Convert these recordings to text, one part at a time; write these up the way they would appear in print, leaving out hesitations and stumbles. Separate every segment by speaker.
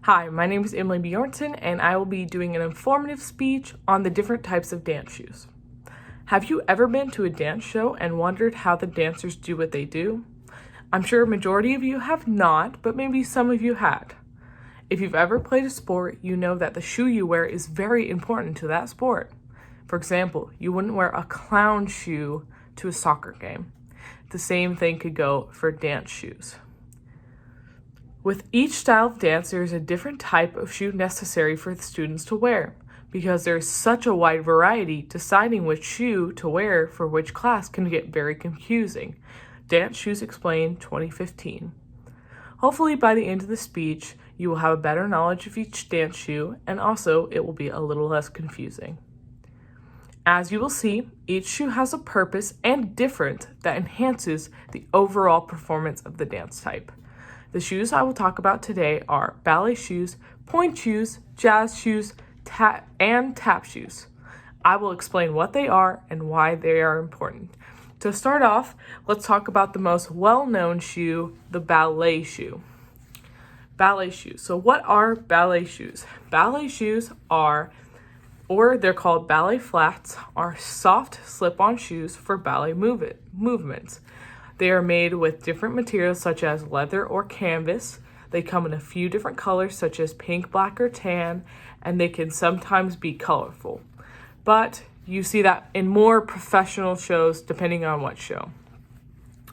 Speaker 1: Hi, my name is Emily Bjornson, and I will be doing an informative speech on the different types of dance shoes. Have you ever been to a dance show and wondered how the dancers do what they do? I'm sure a majority of you have not, but maybe some of you had. If you've ever played a sport, you know that the shoe you wear is very important to that sport. For example, you wouldn't wear a clown shoe to a soccer game. The same thing could go for dance shoes. With each style of dance, there is a different type of shoe necessary for the students to wear. Because there is such a wide variety, deciding which shoe to wear for which class can get very confusing. Dance Shoes Explained 2015. Hopefully by the end of the speech, you will have a better knowledge of each dance shoe, and also it will be a little less confusing. As you will see, each shoe has a purpose and difference that enhances the overall performance of the dance type. The shoes I will talk about today are ballet shoes, pointe shoes, jazz shoes, and tap shoes. I will explain what they are and why they are important. To start off, let's talk about the most well-known shoe, the ballet shoe. Ballet shoes. So what are ballet shoes? Ballet shoes are, or they're called ballet flats, are soft slip-on shoes for ballet movements. They are made with different materials such as leather or canvas. They come in a few different colors such as pink, black, or tan, and they can sometimes be colorful. But you see that in more professional shows depending on what show.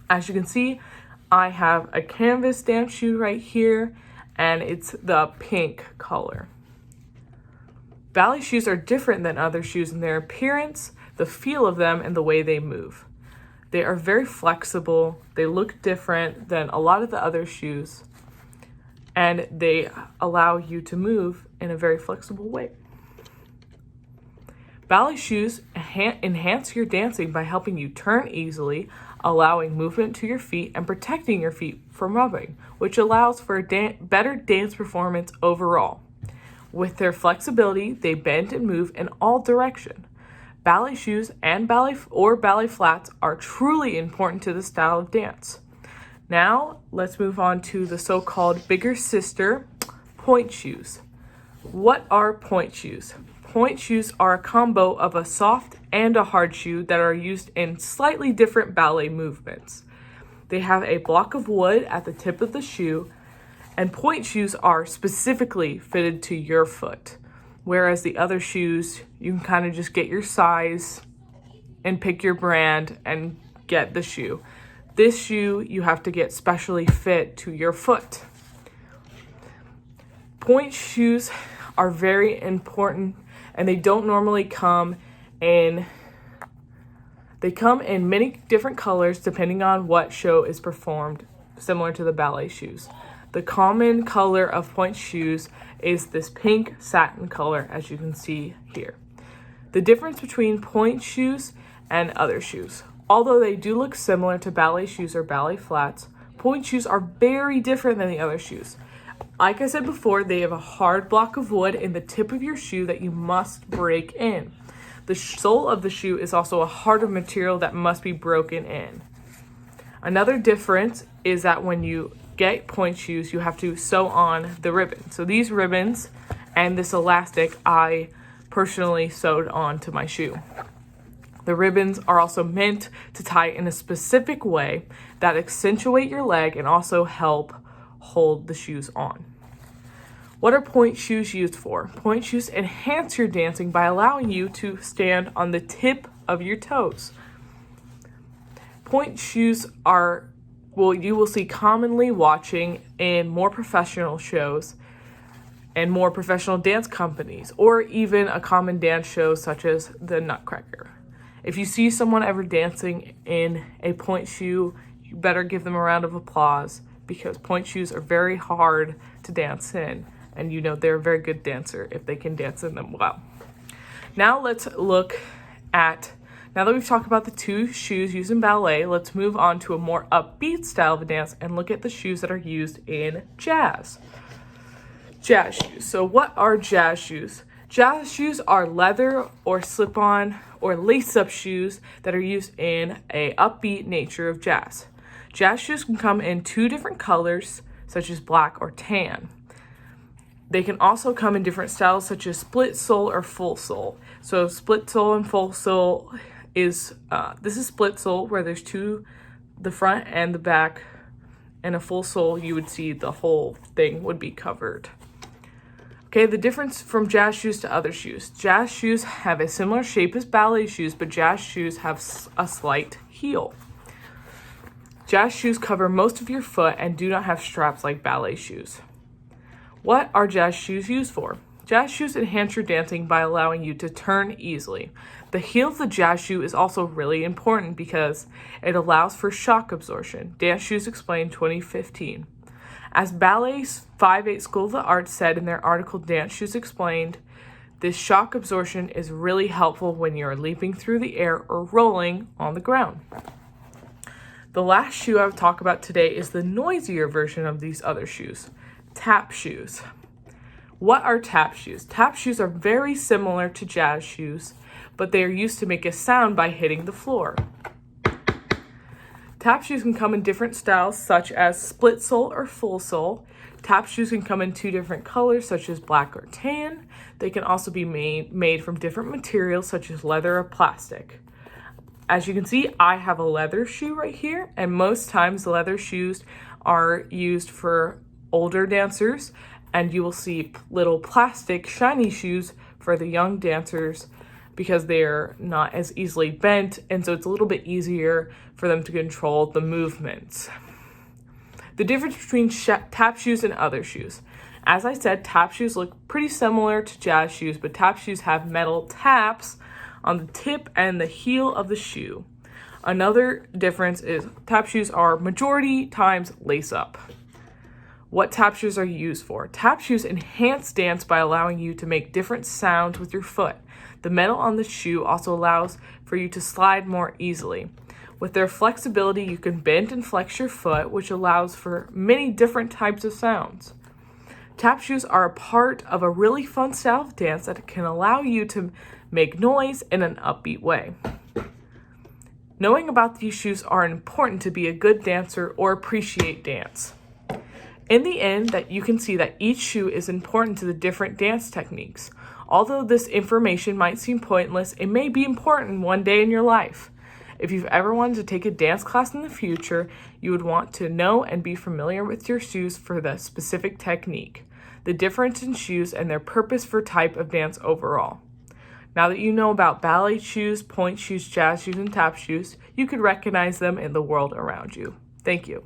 Speaker 1: As you can see, I have a canvas dance shoe right here, and it's the pink color. Ballet shoes are different than other shoes in their appearance, the feel of them, and the way they move. They are very flexible, they look different than a lot of the other shoes, and they allow you to move in a very flexible way. Ballet shoes enhance your dancing by helping you turn easily, allowing movement to your feet, and protecting your feet from rubbing, which allows for a better dance performance overall. With their flexibility, they bend and move in all directions. Ballet shoes and ballet flats are truly important to the style of dance. Now, let's move on to the so-called bigger sister, pointe shoes. What are pointe shoes? Pointe shoes are a combo of a soft and a hard shoe that are used in slightly different ballet movements. They have a block of wood at the tip of the shoe, and pointe shoes are specifically fitted to your foot. Whereas the other shoes, you can kind of just get your size and pick your brand and get the shoe. This shoe, you have to get specially fit to your foot. Pointe shoes are very important, and they don't normally come in, they come in many different colors depending on what show is performed, similar to the ballet shoes. The common color of pointe shoes is this pink satin color, as you can see here. The difference between pointe shoes and other shoes. Although they do look similar to ballet shoes or ballet flats, pointe shoes are very different than the other shoes. Like I said before, they have a hard block of wood in the tip of your shoe that you must break in. The sole of the shoe is also a harder material that must be broken in. Another difference is that when you get pointe shoes, you have to sew on the ribbon. So these ribbons and this elastic I personally sewed on to my shoe. The ribbons are also meant to tie in a specific way that accentuate your leg and also help hold the shoes on. What are pointe shoes used for? Pointe shoes enhance your dancing by allowing you to stand on the tip of your toes. Pointe shoes are you will see commonly watching in more professional shows and more professional dance companies, or even a common dance show such as the Nutcracker. If you see someone ever dancing in a pointe shoe, you better give them a round of applause, because pointe shoes are very hard to dance in, and you know they're a very good dancer if they can dance in them well. Now that we've talked about the two shoes used in ballet, let's move on to a more upbeat style of dance and look at the shoes that are used in jazz. Jazz shoes. So what are jazz shoes? Jazz shoes are leather or slip-on or lace-up shoes that are used in a upbeat nature of jazz. Jazz shoes can come in two different colors, such as black or tan. They can also come in different styles such as split sole or full sole. So split sole and full sole is, this is split sole where there's two, the front and the back, and a full sole you would see the whole thing would be covered. Okay, the difference from jazz shoes to other shoes. Jazz shoes have a similar shape as ballet shoes, but jazz shoes have a slight heel. Jazz shoes cover most of your foot and do not have straps like ballet shoes. What are jazz shoes used for? Jazz shoes enhance your dancing by allowing you to turn easily. The heel of the jazz shoe is also really important because it allows for shock absorption. Dance Shoes Explained 2015. As Ballet's 5/8 School of the Arts said in their article Dance Shoes Explained, this shock absorption is really helpful when you're leaping through the air or rolling on the ground. The last shoe I will talk about today is the noisier version of these other shoes. Tap shoes. What are tap shoes? Tap shoes are very similar to jazz shoes, but they are used to make a sound by hitting the floor. Tap shoes can come in different styles such as split sole or full sole. Tap shoes can come in two different colors such as black or tan. They can also be made from different materials such as leather or plastic. As you can see, I have a leather shoe right here, and most times leather shoes are used for older dancers, and you will see little plastic shiny shoes for the young dancers because they're not as easily bent, and so it's a little bit easier for them to control the movements. The difference between tap shoes and other shoes. As I said, tap shoes look pretty similar to jazz shoes, but tap shoes have metal taps on the tip and the heel of the shoe. Another difference is tap shoes are majority times lace up. What tap shoes are used for? Tap shoes enhance dance by allowing you to make different sounds with your foot. The metal on the shoe also allows for you to slide more easily. With their flexibility, you can bend and flex your foot, which allows for many different types of sounds. Tap shoes are a part of a really fun style of dance that can allow you to make noise in an upbeat way. Knowing about these shoes are important to be a good dancer or appreciate dance. In the end, that you can see that each shoe is important to the different dance techniques. Although this information might seem pointless, it may be important one day in your life. If you've ever wanted to take a dance class in the future, you would want to know and be familiar with your shoes for the specific technique, the difference in shoes, and their purpose for type of dance overall. Now that you know about ballet shoes, point shoes, jazz shoes, and tap shoes, you could recognize them in the world around you. Thank you.